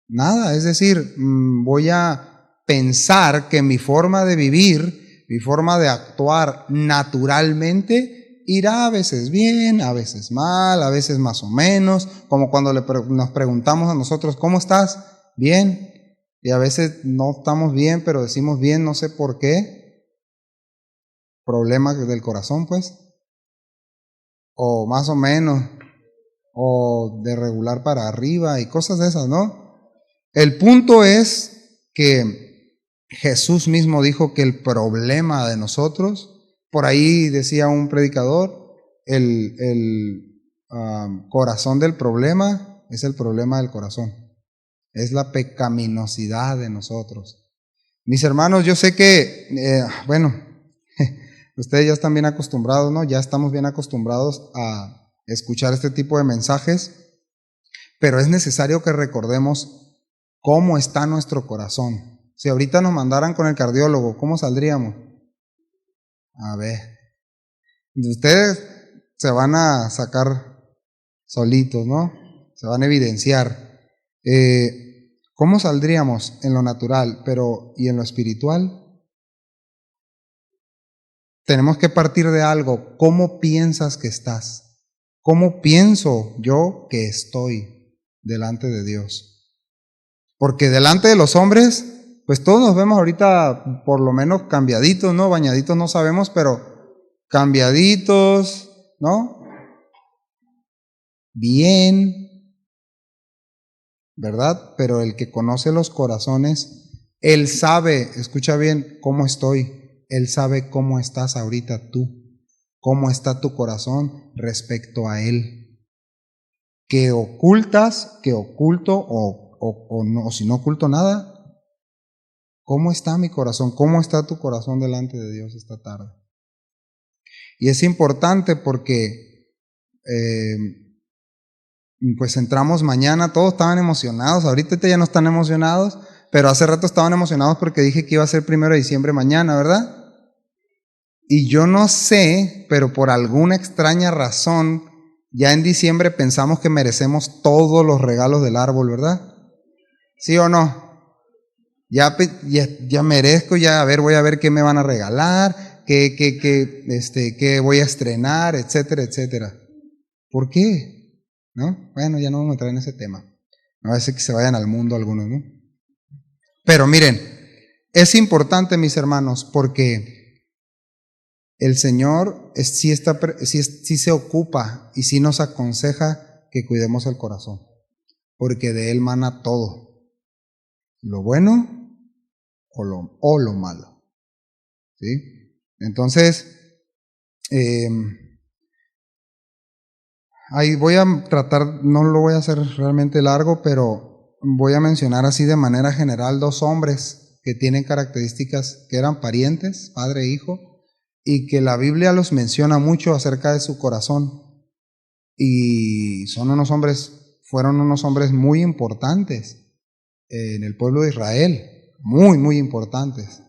Nada, es decir, voy a pensar que mi forma de vivir, mi forma de actuar naturalmente irá a veces bien, a veces mal, a veces más o menos, como cuando nos preguntamos a nosotros, ¿cómo estás? Bien. Y a veces no estamos bien, pero decimos bien, no sé por qué. Problemas del corazón, pues. O más o menos. O de regular para arriba y cosas de esas, ¿no? El punto es que Jesús mismo dijo que el problema de nosotros, por ahí decía un predicador, el corazón del problema es el problema del corazón, es la pecaminosidad de nosotros. Mis hermanos, yo sé que, bueno, ustedes ya están bien acostumbrados, ¿no? Ya estamos bien acostumbrados a escuchar este tipo de mensajes, pero es necesario que recordemos cómo está nuestro corazón. Si ahorita nos mandaran con el cardiólogo, ¿cómo saldríamos? A ver, ustedes se van a sacar solitos, ¿no? Se van a evidenciar. ¿Cómo saldríamos en lo natural, pero y en lo espiritual? Tenemos que partir de algo. ¿Cómo piensas que estás? ¿Cómo pienso yo que estoy delante de Dios? Porque delante de los hombres, pues todos nos vemos ahorita por lo menos cambiaditos, ¿no? Bañaditos no sabemos, pero cambiaditos, ¿no? Bien, ¿verdad? Pero el que conoce los corazones, Él sabe, escucha bien, cómo estoy. Él sabe cómo estás ahorita tú, cómo está tu corazón respecto a Él. ¿Qué ocultas, qué oculto o no, o si no oculto nada? ¿Cómo está mi corazón? ¿Cómo está tu corazón delante de Dios esta tarde? Y es importante porque pues entramos mañana, todos estaban emocionados, ahorita ya no están emocionados, pero hace rato estaban emocionados porque dije que iba a ser 1 de diciembre mañana, ¿verdad? Y yo no sé, pero por alguna extraña razón, ya en diciembre pensamos que merecemos todos los regalos del árbol, ¿verdad? ¿Sí o no? Ya merezco, ya a ver, voy a ver qué me van a regalar, qué voy a estrenar, etcétera, etcétera. ¿Por qué? ¿No? Bueno, ya no vamos a entrar en ese tema. No va a ser que se vayan al mundo algunos, ¿no? Pero miren, es importante, mis hermanos, porque el Señor sí se ocupa y sí nos aconseja que cuidemos el corazón, porque de Él mana todo, lo bueno o lo malo. ¿Sí? Entonces, ahí voy a tratar, no lo voy a hacer realmente largo, pero voy a mencionar así de manera general 2 hombres que tienen características que eran parientes, padre e hijo, y que la Biblia los menciona mucho acerca de su corazón. Y fueron unos hombres muy importantes en el pueblo de Israel, muy, muy importantes.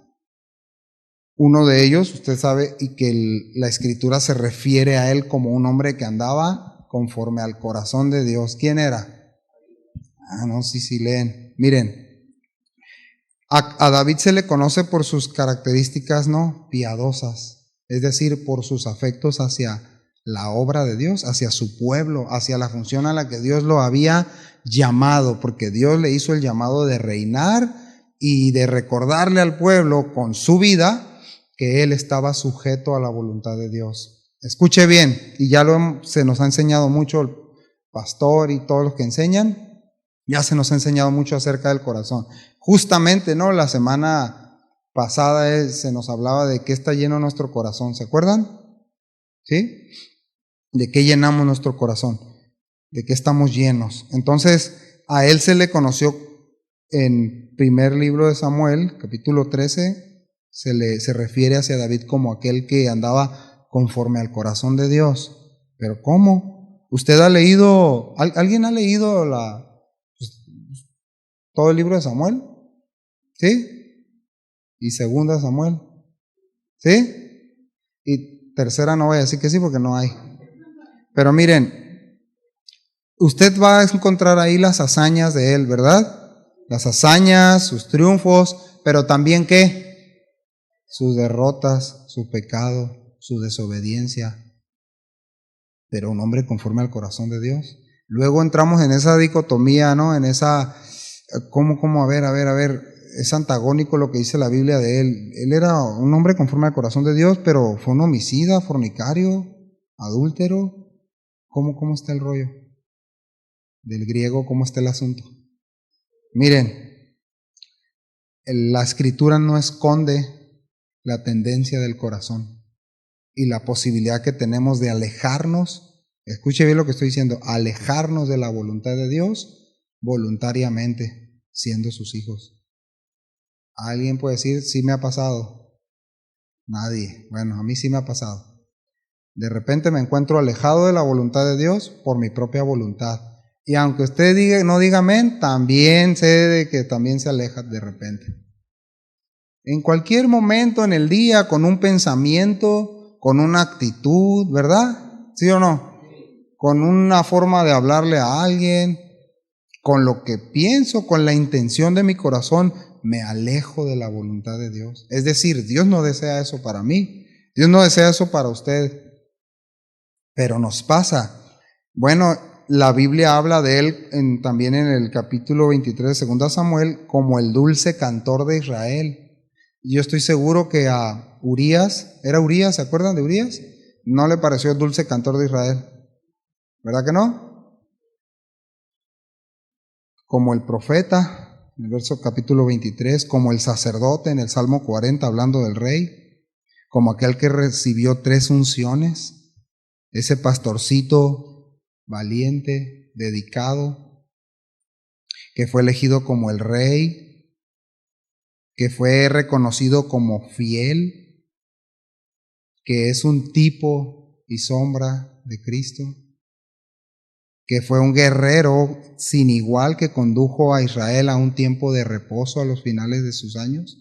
Uno de ellos, usted sabe, y que la Escritura se refiere a él como un hombre que andaba conforme al corazón de Dios. ¿Quién era? No, sí, leen. Miren, a David se le conoce por sus características, ¿no? Piadosas, es decir, por sus afectos hacia la obra de Dios, hacia su pueblo, hacia la función a la que Dios lo había llamado, porque Dios le hizo el llamado de reinar y de recordarle al pueblo con su vida que él estaba sujeto a la voluntad de Dios. Escuche bien, y ya se nos ha enseñado mucho el pastor y todos los que enseñan, ya se nos ha enseñado mucho acerca del corazón. Justamente, ¿no? La semana pasada se nos hablaba de qué está lleno nuestro corazón, ¿se acuerdan? ¿Sí? ¿De qué llenamos nuestro corazón? ¿De qué estamos llenos? Entonces, a él se le conoció en 1 de Samuel, capítulo 13, se refiere hacia David como aquel que andaba conforme al corazón de Dios. ¿Pero cómo? ¿Usted ha leído, alguien ha leído todo el libro de Samuel? ¿Sí? ¿Y 2 de Samuel? ¿Sí? Y 3 no voy a decir que sí porque no hay. Pero miren, usted va a encontrar ahí las hazañas de él, ¿verdad? Las hazañas, sus triunfos, pero también ¿qué? Sus derrotas, su pecado, su desobediencia, pero un hombre conforme al corazón de Dios. Luego entramos en esa dicotomía, ¿no? En esa, ¿cómo? A ver, es antagónico lo que dice la Biblia de él. Él era un hombre conforme al corazón de Dios, pero fue un homicida, fornicario, adúltero. ¿Cómo está el rollo? Del griego, ¿cómo está el asunto? Miren, la Escritura no esconde la tendencia del corazón y la posibilidad que tenemos de alejarnos, escuche bien lo que estoy diciendo, alejarnos de la voluntad de Dios voluntariamente, siendo sus hijos. ¿Alguien puede decir, sí me ha pasado? Nadie. Bueno, a mí sí me ha pasado. De repente me encuentro alejado de la voluntad de Dios por mi propia voluntad. Y aunque usted no diga amén, también sé de que también se aleja de repente. En cualquier momento en el día, con un pensamiento, con una actitud, ¿verdad? ¿Sí o no? Con una forma de hablarle a alguien, con lo que pienso, con la intención de mi corazón, me alejo de la voluntad de Dios. Es decir, Dios no desea eso para mí, Dios no desea eso para usted, pero nos pasa. Bueno, la Biblia habla de él también en el capítulo 23 de 2 Samuel como el dulce cantor de Israel. Yo estoy seguro que a Urías, ¿era Urías? ¿Se acuerdan de Urías? No le pareció el dulce cantor de Israel, ¿verdad que no? Como el profeta, en el verso capítulo 23, como el sacerdote en el Salmo 40 hablando del rey, como aquel que recibió 3 unciones, ese pastorcito valiente, dedicado, que fue elegido como el rey, que fue reconocido como fiel, que es un tipo y sombra de Cristo, que fue un guerrero sin igual que condujo a Israel a un tiempo de reposo a los finales de sus años,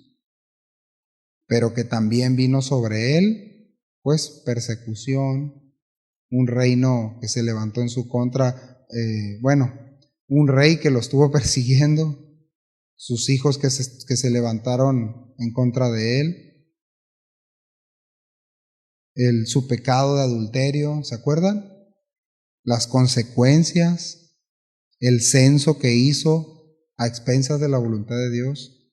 pero que también vino sobre él, pues, persecución, un reino que se levantó en su contra, un rey que lo estuvo persiguiendo, sus hijos que se levantaron en contra de él, su pecado de adulterio, ¿se acuerdan? Las consecuencias, el censo que hizo a expensas de la voluntad de Dios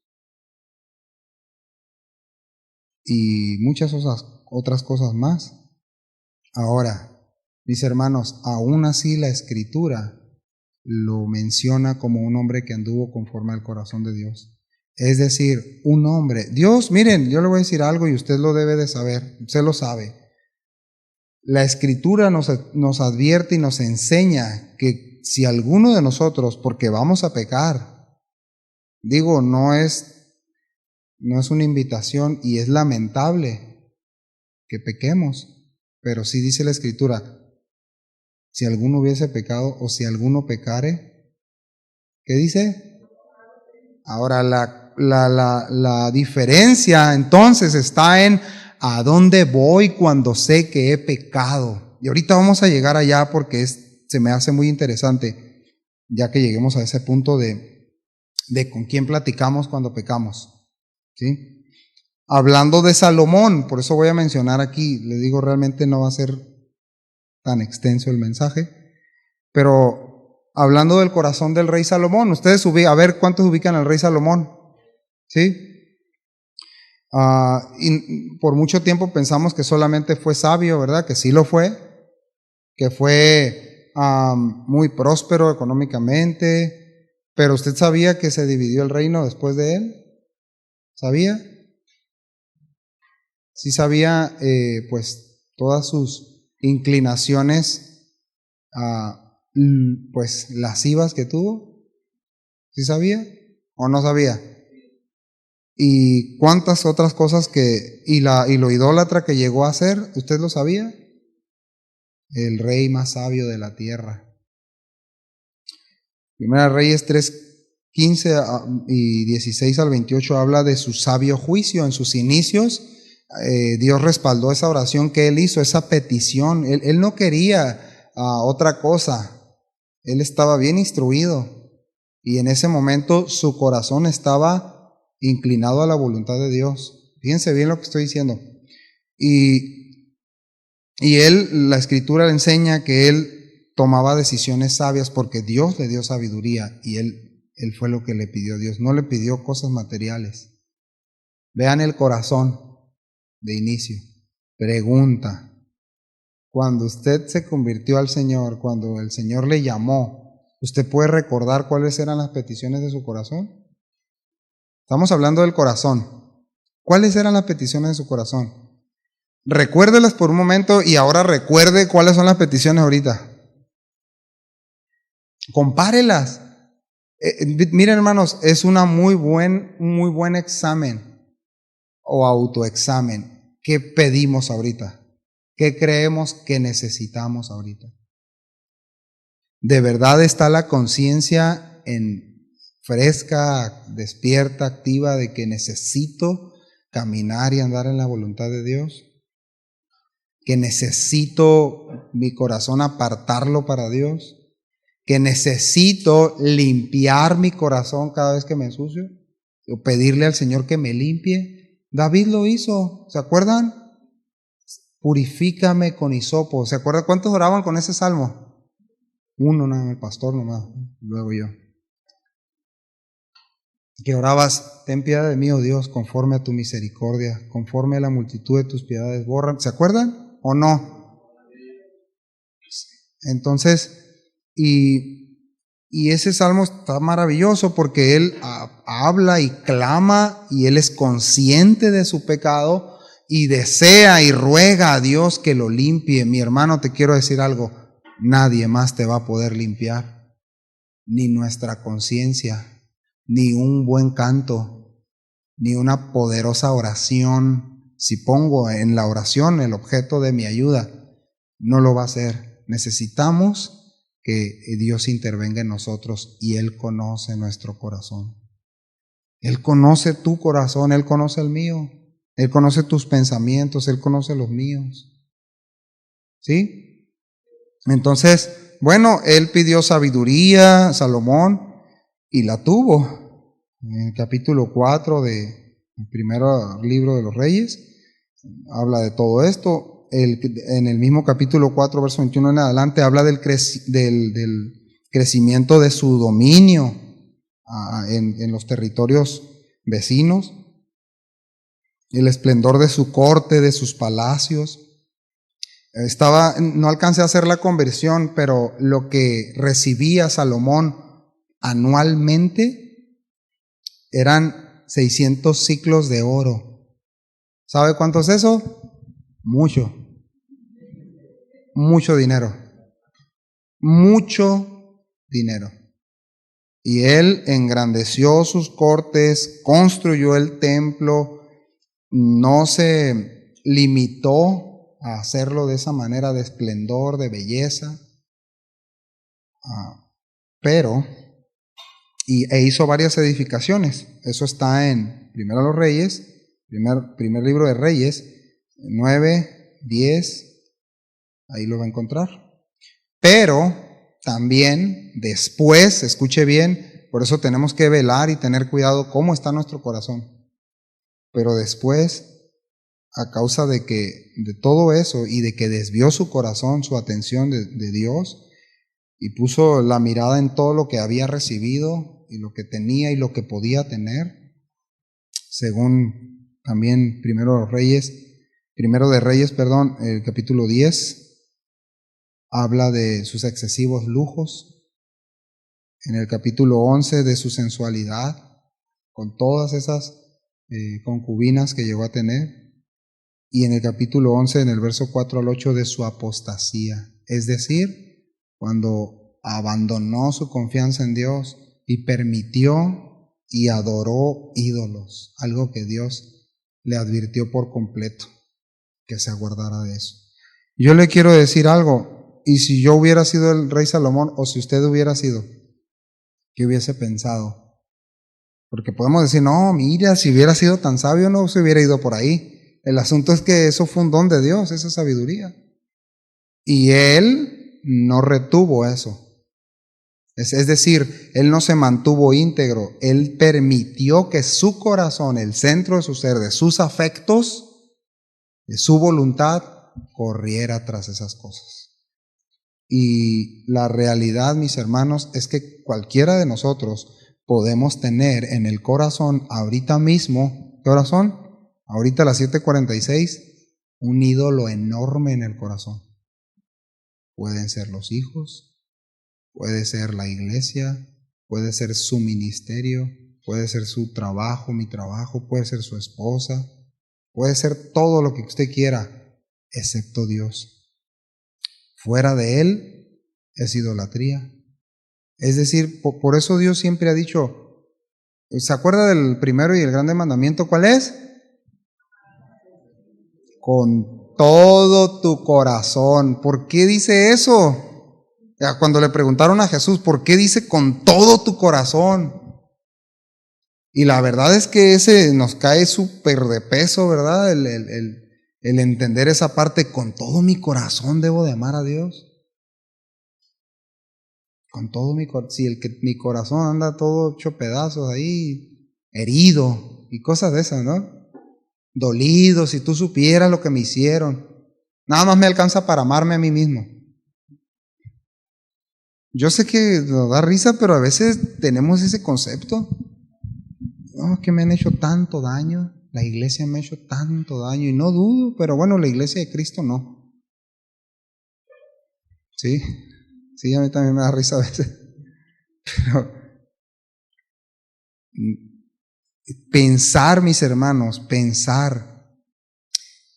y muchas otras cosas más. Ahora, mis hermanos, aún así la Escritura lo menciona como un hombre que anduvo conforme al corazón de Dios. Es decir, un hombre. Dios, miren, yo le voy a decir algo y usted lo debe de saber, usted lo sabe. La Escritura nos advierte y nos enseña que si alguno de nosotros, porque vamos a pecar, digo, no es una invitación y es lamentable que pequemos, pero sí dice la Escritura, si alguno hubiese pecado o si alguno pecare, ¿qué dice? Ahora la diferencia entonces está en a dónde voy cuando sé que he pecado. Y ahorita vamos a llegar allá porque se me hace muy interesante, ya que lleguemos a ese punto de con quién platicamos cuando pecamos. ¿Sí? Hablando de Salomón, por eso voy a mencionar aquí, le digo, realmente no va a ser tan extenso el mensaje, pero hablando del corazón del rey Salomón, ustedes a ver cuántos ubican al rey Salomón, ¿sí? Y por mucho tiempo pensamos que solamente fue sabio, ¿verdad? Que sí lo fue, que fue muy próspero económicamente, pero usted sabía que se dividió el reino después de él, ¿sabía? Sí sabía, pues, todas sus inclinaciones, pues, lascivas que tuvo, ¿sí sabía o no sabía? Y cuántas otras cosas y lo idólatra que llegó a ser, ¿usted lo sabía? El rey más sabio de la tierra. Primera Reyes 3:15 y 16 al 28 habla de su sabio juicio. En sus inicios, Dios respaldó esa oración que él hizo, esa petición. Él no quería otra cosa. Él estaba bien instruido. Y en ese momento su corazón estaba inclinado a la voluntad de Dios. Fíjense bien lo que estoy diciendo. Y la Escritura le enseña que él tomaba decisiones sabias porque Dios le dio sabiduría y él fue lo que le pidió a Dios. No le pidió cosas materiales. Vean el corazón de inicio. Pregunta. Cuando usted se convirtió al Señor, cuando el Señor le llamó, ¿usted puede recordar cuáles eran las peticiones de su corazón? Estamos hablando del corazón. ¿Cuáles eran las peticiones de su corazón? Recuérdelas por un momento y ahora recuerde cuáles son las peticiones ahorita. Compárelas. Miren, hermanos, es un muy buen examen o autoexamen. ¿Qué pedimos ahorita? ¿Qué creemos que necesitamos ahorita? ¿De verdad está la conciencia en fresca, despierta, activa de que necesito caminar y andar en la voluntad de Dios? ¿Que necesito mi corazón apartarlo para Dios? ¿Que necesito limpiar mi corazón cada vez que me ensucio? ¿O pedirle al Señor que me limpie? David lo hizo, ¿se acuerdan? Purifícame con hisopo. ¿Se acuerdan cuántos oraban con ese salmo? Uno, nada, el pastor nomás, luego yo. Que orabas, ten piedad de mí, oh Dios, conforme a tu misericordia, conforme a la multitud de tus piedades, borran. ¿Se acuerdan o no? Entonces, y ese salmo está maravilloso porque él habla y clama y él es consciente de su pecado y desea y ruega a Dios que lo limpie. Mi hermano, te quiero decir algo, nadie más te va a poder limpiar, ni nuestra conciencia, ni un buen canto, ni una poderosa oración. Si pongo en la oración el objeto de mi ayuda, no lo va a hacer. Necesitamos que Dios intervenga en nosotros y Él conoce nuestro corazón. Él conoce tu corazón, Él conoce el mío, Él conoce tus pensamientos, Él conoce los míos. ¿Sí? Entonces, bueno, Él pidió sabiduría, Salomón, y la tuvo. En el capítulo 4 del primer libro de los Reyes, habla de todo esto. En el mismo capítulo 4, verso 21 en adelante, habla del crecimiento de su dominio en los territorios vecinos, el esplendor de su corte, de sus palacios. No alcancé a hacer la conversión, pero lo que recibía Salomón anualmente eran 600 ciclos de oro. ¿Sabe cuánto es eso? Mucho dinero, mucho dinero. Y él engrandeció sus cortes, construyó el templo, no se limitó a hacerlo de esa manera de esplendor, de belleza, pero e hizo varias edificaciones. Eso está en Primero los Reyes, primer libro de Reyes, 9, 10, ahí lo va a encontrar. Pero también después, escuche bien, por eso tenemos que velar y tener cuidado cómo está nuestro corazón. Pero después, a causa de todo eso y de que desvió su corazón, su atención de Dios, y puso la mirada en todo lo que había recibido y lo que tenía y lo que podía tener, según también Primero de Reyes, el capítulo 10, habla de sus excesivos lujos. En el capítulo 11 de su sensualidad, con todas esas concubinas que llegó a tener. Y en el capítulo 11, en el verso 4 al 8, de su apostasía. Es decir, cuando abandonó su confianza en Dios y permitió y adoró ídolos, algo que Dios le advirtió por completo, que se aguardara de eso. Yo le quiero decir algo, y si yo hubiera sido el rey Salomón, o si usted hubiera sido, ¿qué hubiese pensado? Porque podemos decir, no, mira, si hubiera sido tan sabio no se hubiera ido por ahí. El asunto es que eso fue un don de Dios, esa sabiduría. Y él no retuvo eso. Es decir, él no se mantuvo íntegro, él permitió que su corazón, el centro de su ser, de sus afectos, de su voluntad, corriera tras esas cosas. Y la realidad, mis hermanos, es que cualquiera de nosotros podemos tener en el corazón ahorita mismo, ¿qué horas son? Ahorita a las 7:46, un ídolo enorme en el corazón. Pueden ser los hijos, puede ser la iglesia, puede ser su ministerio, puede ser su trabajo, mi trabajo, puede ser su esposa, puede ser todo lo que usted quiera, excepto Dios. Fuera de Él es idolatría. Es decir, por eso Dios siempre ha dicho, ¿se acuerda del primero y el grande mandamiento? ¿Cuál es? Con todo tu corazón. ¿Por qué dice eso? Cuando le preguntaron a Jesús, ¿por qué dice con todo tu corazón? Y la verdad es que ese nos cae súper de peso, ¿verdad? El entender esa parte, con todo mi corazón debo de amar a Dios. Con todo mi corazón. Si mi corazón anda todo hecho pedazos ahí, herido y cosas de esas, ¿no? Dolido, si tú supieras lo que me hicieron. Nada más me alcanza para amarme a mí mismo. Yo sé que nos da risa, pero a veces tenemos ese concepto. No, es que me han hecho tanto daño, la iglesia me ha hecho tanto daño, y no dudo, pero bueno, la iglesia de Cristo no. Sí, sí, a mí también me da risa a veces. Pero pensar, mis hermanos, pensar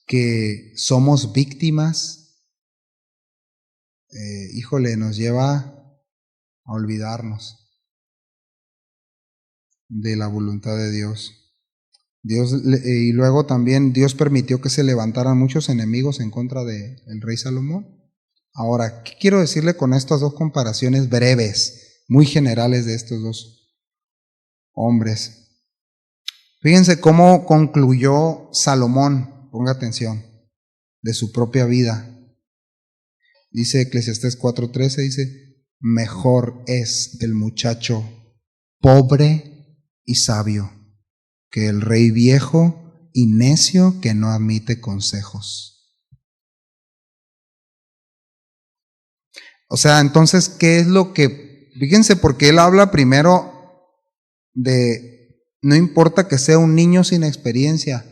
que somos víctimas, híjole, nos lleva a olvidarnos de la voluntad de Dios. Y luego también Dios permitió que se levantaran muchos enemigos en contra del rey Salomón. Ahora, ¿qué quiero decirle con estas dos comparaciones breves, muy generales de estos dos hombres? Fíjense cómo concluyó Salomón, ponga atención, de su propia vida. Dice Eclesiastés 4:13, dice, mejor es el muchacho pobre y sabio que el rey viejo y necio que no admite consejos. O sea, entonces, ¿qué es lo que? Fíjense, porque él habla primero de, no importa que sea un niño sin experiencia,